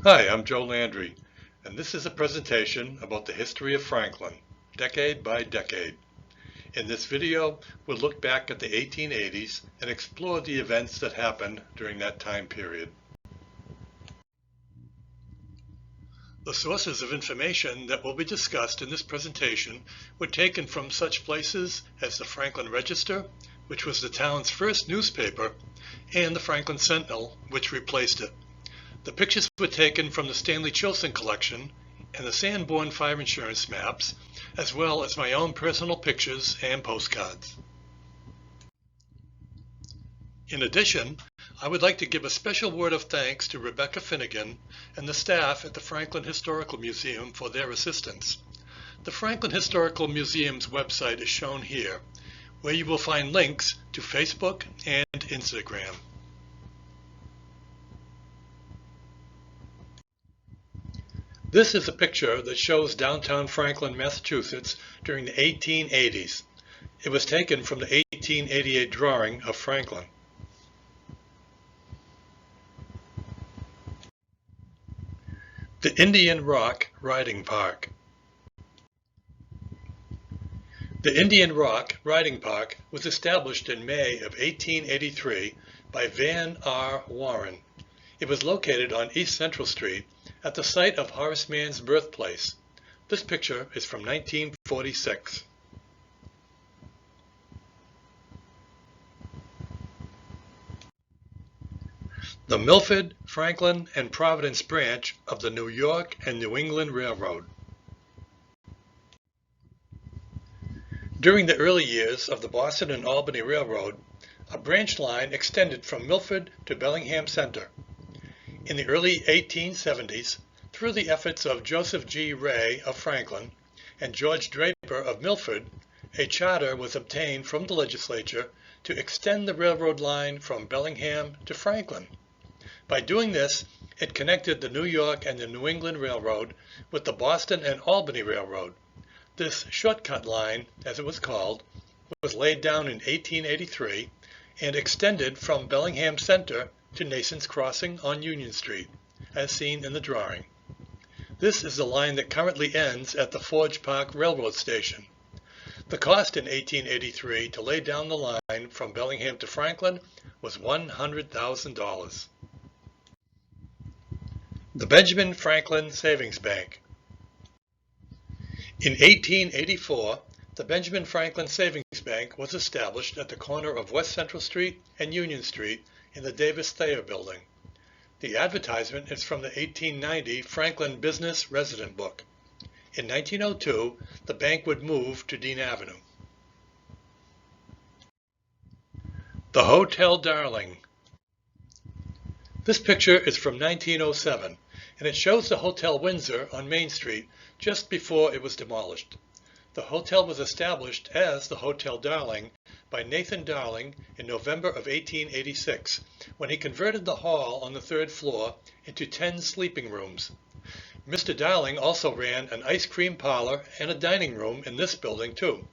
Hi, I'm Joe Landry, and this is a presentation about the history of Franklin, decade by decade. In this video, we'll look back at the 1880s and explore the events that happened during that time period. The sources of information that will be discussed in this presentation were taken from such places as the Franklin Register, which was the town's first newspaper, and the Franklin Sentinel, which replaced it. The pictures were taken from the Stanley Chilson collection and the Sanborn Fire Insurance maps, as well as my own personal pictures and postcards. In addition, I would like to give a special word of thanks to Rebecca Finnegan and the staff at the Franklin Historical Museum for their assistance. The Franklin Historical Museum's website is shown here, where you will find links to Facebook and Instagram. This is a picture that shows downtown Franklin, Massachusetts during the 1880s. It was taken from the 1888 drawing of Franklin. The Indian Rock Riding Park. The Indian Rock Riding Park was established in May of 1883 by Van R. Warren. It was located on East Central Street at the site of Horace Mann's birthplace. This picture is from 1946. The Milford, Franklin, and Providence branch of the New York and New England Railroad. During the early years of the Boston and Albany Railroad, a branch line extended from Milford to Bellingham Center. In the early 1870s, through the efforts of Joseph G. Ray of Franklin and George Draper of Milford, a charter was obtained from the legislature to extend the railroad line from Bellingham to Franklin. By doing this, it connected the New York and the New England Railroad with the Boston and Albany Railroad. This shortcut line, as it was called, was laid down in 1883 and extended from Bellingham Center to Nason's Crossing on Union Street, as seen in the drawing. This is the line that currently ends at the Forge Park Railroad Station. The cost in 1883 to lay down the line from Bellingham to Franklin was $100,000. The Benjamin Franklin Savings Bank. In 1884, the Benjamin Franklin Savings Bank was established at the corner of West Central Street and Union Street in the Davis Thayer Building. The advertisement is from the 1890 Franklin Business Resident Book. In 1902, the bank would move to Dean Avenue. The Hotel Darling. This picture is from 1907, and it shows the Hotel Windsor on Main Street just before it was demolished. The hotel was established as the Hotel Darling by Nathan Darling in November of 1886, when he converted the hall on the third floor into 10 sleeping rooms. Mr. Darling also ran an ice cream parlor and a dining room in this building too.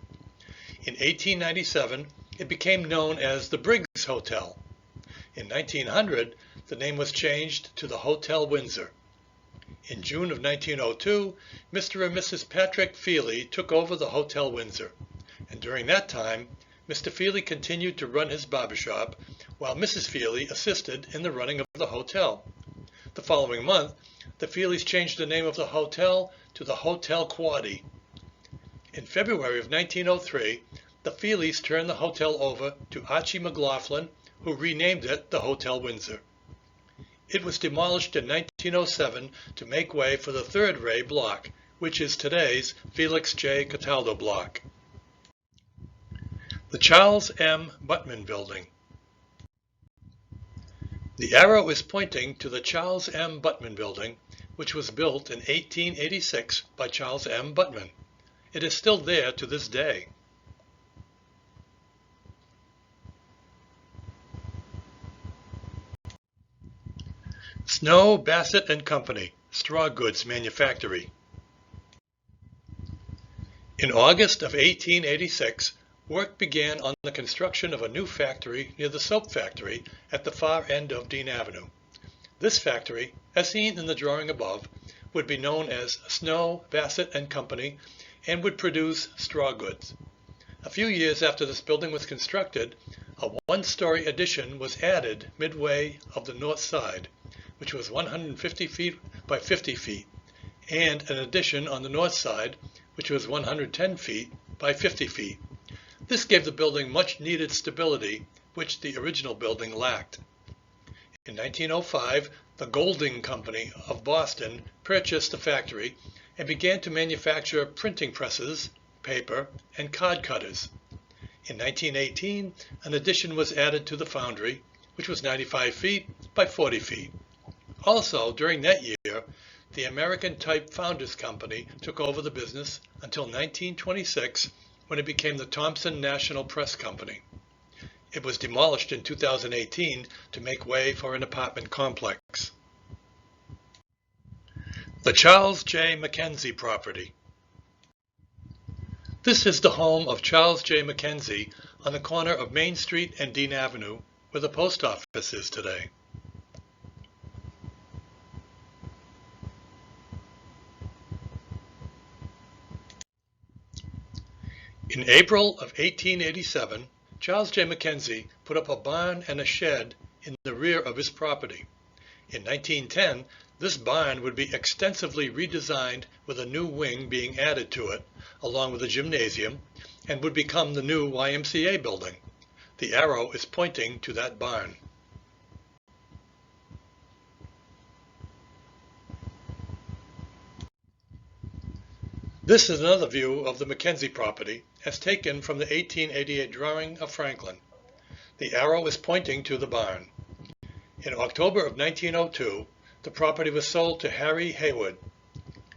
In 1897, it became known as the Briggs Hotel. In 1900, the name was changed to the Hotel Windsor. In June of 1902, Mr. and Mrs. Patrick Feely took over the Hotel Windsor, and during that time, Mr. Feely continued to run his barbershop, while Mrs. Feely assisted in the running of the hotel. The following month, the Feelys changed the name of the hotel to the Hotel Quaddy. In February of 1903, the Feelys turned the hotel over to Archie McLaughlin, who renamed it the Hotel Windsor. It was demolished in 1907 to make way for the third Ray block, which is today's Felix J. Cataldo block. The Charles M. Buttman Building. The arrow is pointing to the Charles M. Buttman Building, which was built in 1886 by Charles M. Buttman. It is still there to this day. Snow, Bassett and Company, Straw Goods Manufactory. In August of 1886, work began on the construction of a new factory near the soap factory at the far end of Dean Avenue. This factory, as seen in the drawing above, would be known as Snow, Bassett and Company and would produce straw goods. A few years after this building was constructed, a one-story addition was added midway of the north side, which was 150 feet by 50 feet, and an addition on the north side, which was 110 feet by 50 feet. This gave the building much needed stability, which the original building lacked. In 1905, the Golding Company of Boston purchased the factory and began to manufacture printing presses, paper, and card cutters. In 1918, an addition was added to the foundry, which was 95 feet by 40 feet. Also, during that year, the American Type Founders Company took over the business until 1926, when it became the Thompson National Press Company. It was demolished in 2018 to make way for an apartment complex. The Charles J. McKenzie property. This is the home of Charles J. McKenzie on the corner of Main Street and Dean Avenue, where the post office is today. In April of 1887, Charles J. McKenzie put up a barn and a shed in the rear of his property. In 1910, this barn would be extensively redesigned with a new wing being added to it, along with a gymnasium, and would become the new YMCA building. The arrow is pointing to that barn. This is another view of the McKenzie property as taken from the 1888 drawing of Franklin. The arrow is pointing to the barn. In October of 1902, the property was sold to Harry Haywood.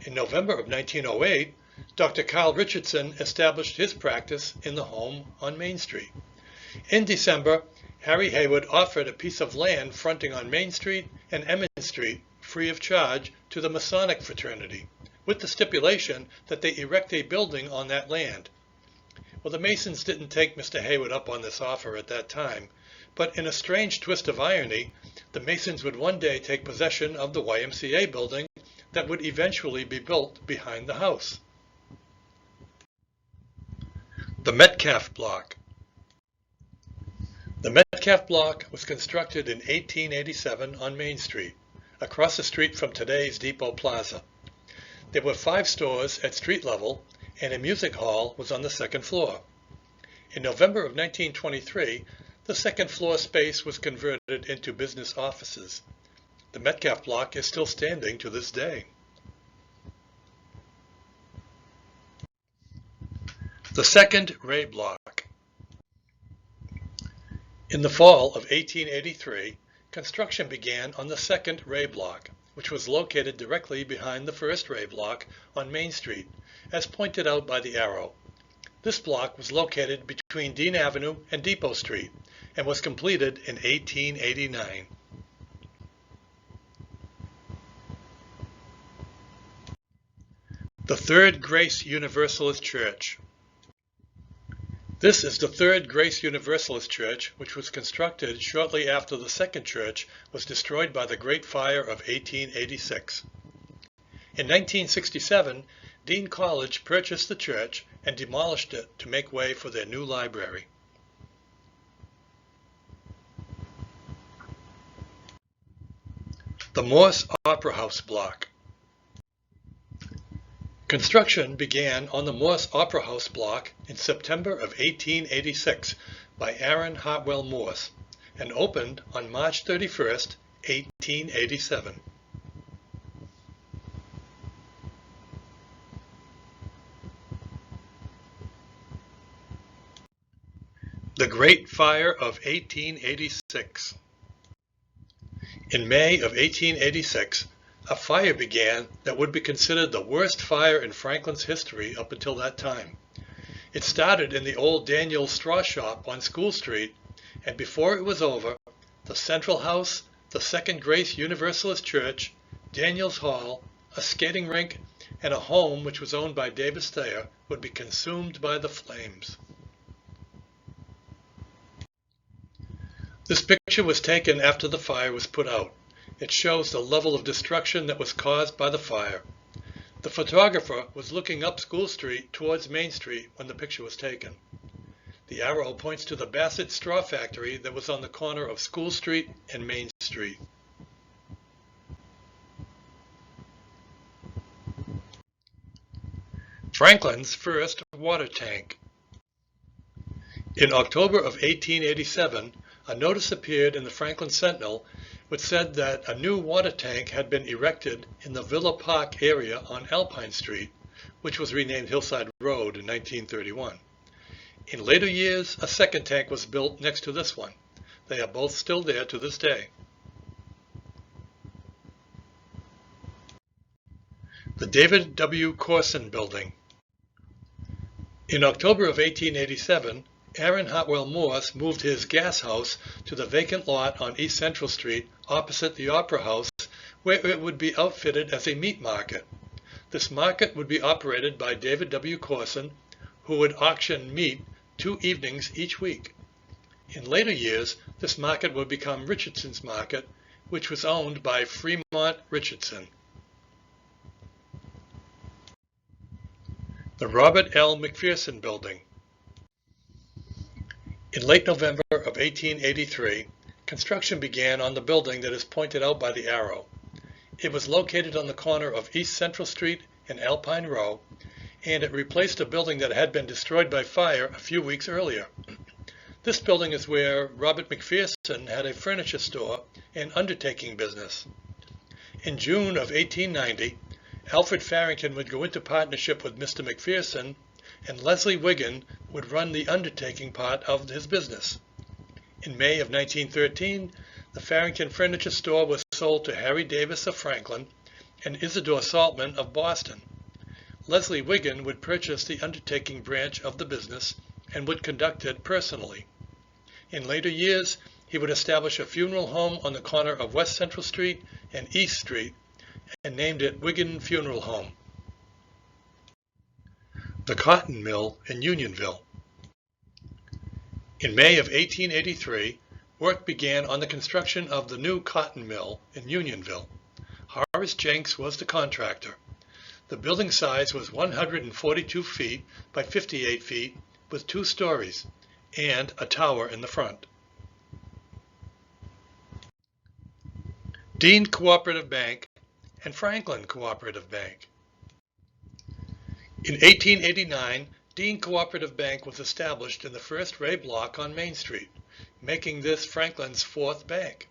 In November of 1908, Dr. Carl Richardson established his practice in the home on Main Street. In December, Harry Haywood offered a piece of land fronting on Main Street and Emmons Street free of charge to the Masonic fraternity, with the stipulation that they erect a building on that land. Well, the Masons didn't take Mr. Haywood up on this offer at that time, but in a strange twist of irony, the Masons would one day take possession of the YMCA building that would eventually be built behind the house. The Metcalfe Block. The Metcalfe Block was constructed in 1887 on Main Street, across the street from today's Depot Plaza. There were 5 stores at street level, and a music hall was on the second floor. In November of 1923, the second floor space was converted into business offices. The Metcalfe Block is still standing to this day. The second Ray Block. In the fall of 1883, construction began on the second Ray Block, which was located directly behind the first Ray Block on Main Street, as pointed out by the arrow. This block was located between Dean Avenue and Depot Street and was completed in 1889. The Third Grace Universalist Church. This is the Third Grace Universalist Church, which was constructed shortly after the second church was destroyed by the Great Fire of 1886. In 1967, Dean College purchased the church and demolished it to make way for their new library. The Morse Opera House Block. Construction began on the Morse Opera House block in September of 1886 by Aaron Hartwell Morse and opened on March 31st, 1887. The Great Fire of 1886. In May of 1886, a fire began that would be considered the worst fire in Franklin's history up until that time. It started in the old Daniel's straw shop on School Street, and before it was over, the Central House, the Second Grace Universalist Church, Daniel's Hall, a skating rink, and a home which was owned by Davis Thayer would be consumed by the flames. This picture was taken after the fire was put out. It shows the level of destruction that was caused by the fire. The photographer was looking up School Street towards Main Street when the picture was taken. The arrow points to the Bassett Straw Factory that was on the corner of School Street and Main Street. Franklin's first water tank. In October of 1887, a notice appeared in the Franklin Sentinel which said that a new water tank had been erected in the Villa Park area on Alpine Street, which was renamed Hillside Road in 1931. In later years, a second tank was built next to this one. They are both still there to this day. The David W. Carson Building. In October of 1887, Aaron Hartwell Morse moved his gas house to the vacant lot on East Central Street opposite the Opera House, where it would be outfitted as a meat market. This market would be operated by David W. Carson, who would auction meat 2 evenings each week. In later years, this market would become Richardson's Market, which was owned by Fremont Richardson. The Robert L. McPherson Building. In late November of 1883, construction began on the building that is pointed out by the arrow. It was located on the corner of East Central Street and Alpine Row, and it replaced a building that had been destroyed by fire a few weeks earlier. This building is where Robert McPherson had a furniture store and undertaking business. In June of 1890, Alfred Farrington would go into partnership with Mr. McPherson, and Leslie Wiggin would run the undertaking part of his business. In May of 1913, the Farrington Furniture Store was sold to Harry Davis of Franklin and Isidore Saltman of Boston. Leslie Wiggin would purchase the undertaking branch of the business and would conduct it personally. In later years, he would establish a funeral home on the corner of West Central Street and East Street and named it Wiggin Funeral Home. The Cotton Mill in Unionville. In May of 1883, work began on the construction of the new cotton mill in Unionville. Horace Jenks was the contractor. The building size was 142 feet by 58 feet with 2 stories and a tower in the front. Dean Cooperative Bank and Franklin Cooperative Bank. In 1889, Dean Cooperative Bank was established in the first Ray block on Main Street, making this Franklin's 4th bank.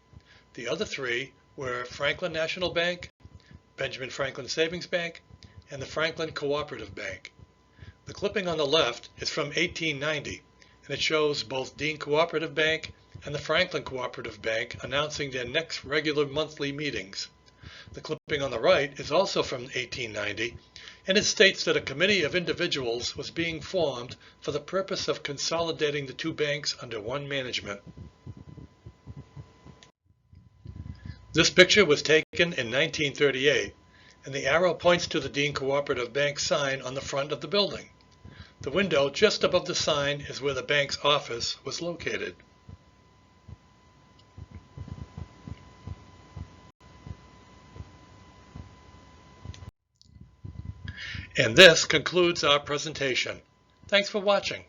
The other 3 were Franklin National Bank, Benjamin Franklin Savings Bank, and the Franklin Cooperative Bank. The clipping on the left is from 1890, and it shows both Dean Cooperative Bank and the Franklin Cooperative Bank announcing their next regular monthly meetings. The clipping on the right is also from 1890, and it states that a committee of individuals was being formed for the purpose of consolidating the 2 banks under one management. This picture was taken in 1938, and the arrow points to the Dean Cooperative Bank sign on the front of the building. The window just above the sign is where the bank's office was located. And this concludes our presentation. Thanks for watching.